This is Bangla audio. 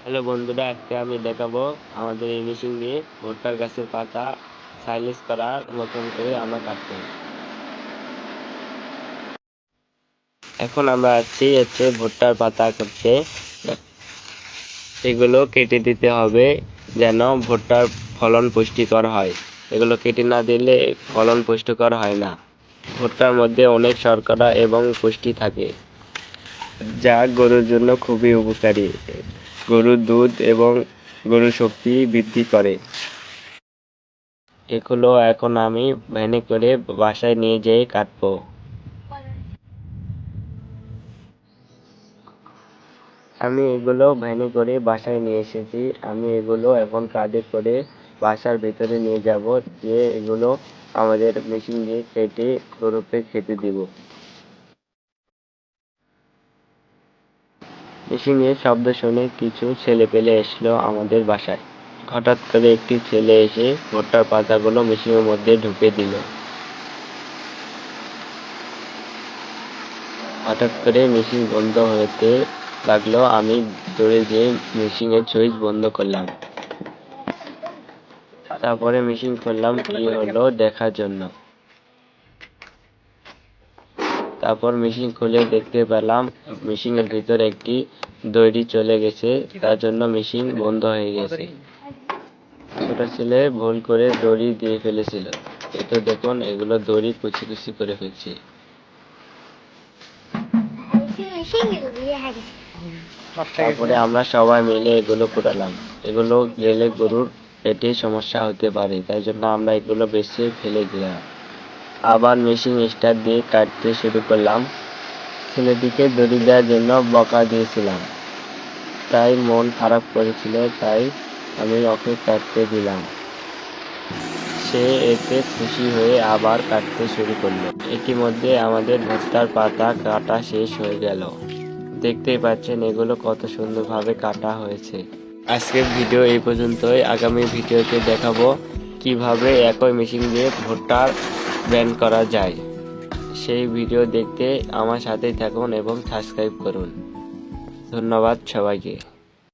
হ্যালো বন্ধুরা, আজকে আমি দেখাবো আমাদের এই মেশিন দিয়ে ভুট্টার গাছের পাতা সাইলেজ করার মতন করে আমরা কাটতে। এখন আমরা আছি ভুট্টার পাতা করতে। এগুলো কেটে দিতে হবে যেন ভুট্টার ফলন পুষ্টিকর হয়। এগুলো কেটে না দিলে ফলন পুষ্টিকর হয় না। ভুট্টার মধ্যে অনেক শর্করা এবং পুষ্টি থাকে, যা গরুর জন্য খুবই উপকারী। গরুর দুধ এবং গরুর শক্তি বৃদ্ধি করে। এগুলো এখন আমি ভ্যানে করে বাসায় নিয়ে যেয়ে কাটবো। আমি এগুলো ভ্যানে করে বাসায় নিয়ে এসেছি। আমি এগুলো এখন কাঁধে করে বাসার ভেতরে নিয়ে যাব, যে এগুলো আমাদের মেশিন দিয়ে কেটে গরুকে খেতে দিব। মেশিনের শব্দ শুনে কিছু ছেলেপেলে এসলো আমাদের বাসায়। হঠাৎ করে একটি ছেলে এসে ভুট্টার পাতাগুলো মেশিনের মধ্যে ঢুকে দিল। হঠাৎ করে মেশিন বন্ধ হতে লাগলো। আমি দৌড়ে যেয়ে মেশিনের সুইচ বন্ধ করলাম। তারপরে মেশিন খুললাম কি হলো দেখার জন্য। তারপর মেশিন খুলে দেখতে পেলাম মেশিনের ভিতরে একটি দড়ি চলে গেছে, তার জন্য মেশিন বন্ধ হয়ে গেছে। ছোট ছেলে ভুল করে দড়ি দিয়ে ফেলেছিল। এতো দেখুন, এগুলো দড়ি কুচি কুচি করে ফেলছে। তারপরে আমরা সবাই মিলে এগুলো কুড়ালাম। এগুলো গেলে গরুর পেটে সমস্যা হতে পারে, তাই জন্য আমরা এগুলো বেছে ফেলে দিলাম। আবার মেশিন স্টার্ট দিয়ে কাটতে শুরু করলাম। ছেলেটিকে দড়ি দেওয়ার জন্য বকা দিয়েছিলাম, তাই মন খারাপ করেছিল, তাই আমি ওকে কাটতে দিলাম। সে এতে খুশি হয়ে আবার কাটতে শুরু করলো। ইতিমধ্যে আমাদের ভুট্টার পাতা কাটা শেষ হয়ে গেল। দেখতেই পাচ্ছেন এগুলো কত সুন্দরভাবে কাটা হয়েছে। আজকের ভিডিও এই পর্যন্তই। আগামী ভিডিওতে দেখাবো কিভাবে একই মেশিন দিয়ে ভুট্টার ব্যান্ড করা যায়। সেই ভিডিও দেখতে আমার সাথেই থাকুন এবং সাবস্ক্রাইব করুন। ধন্যবাদ সবাইকে।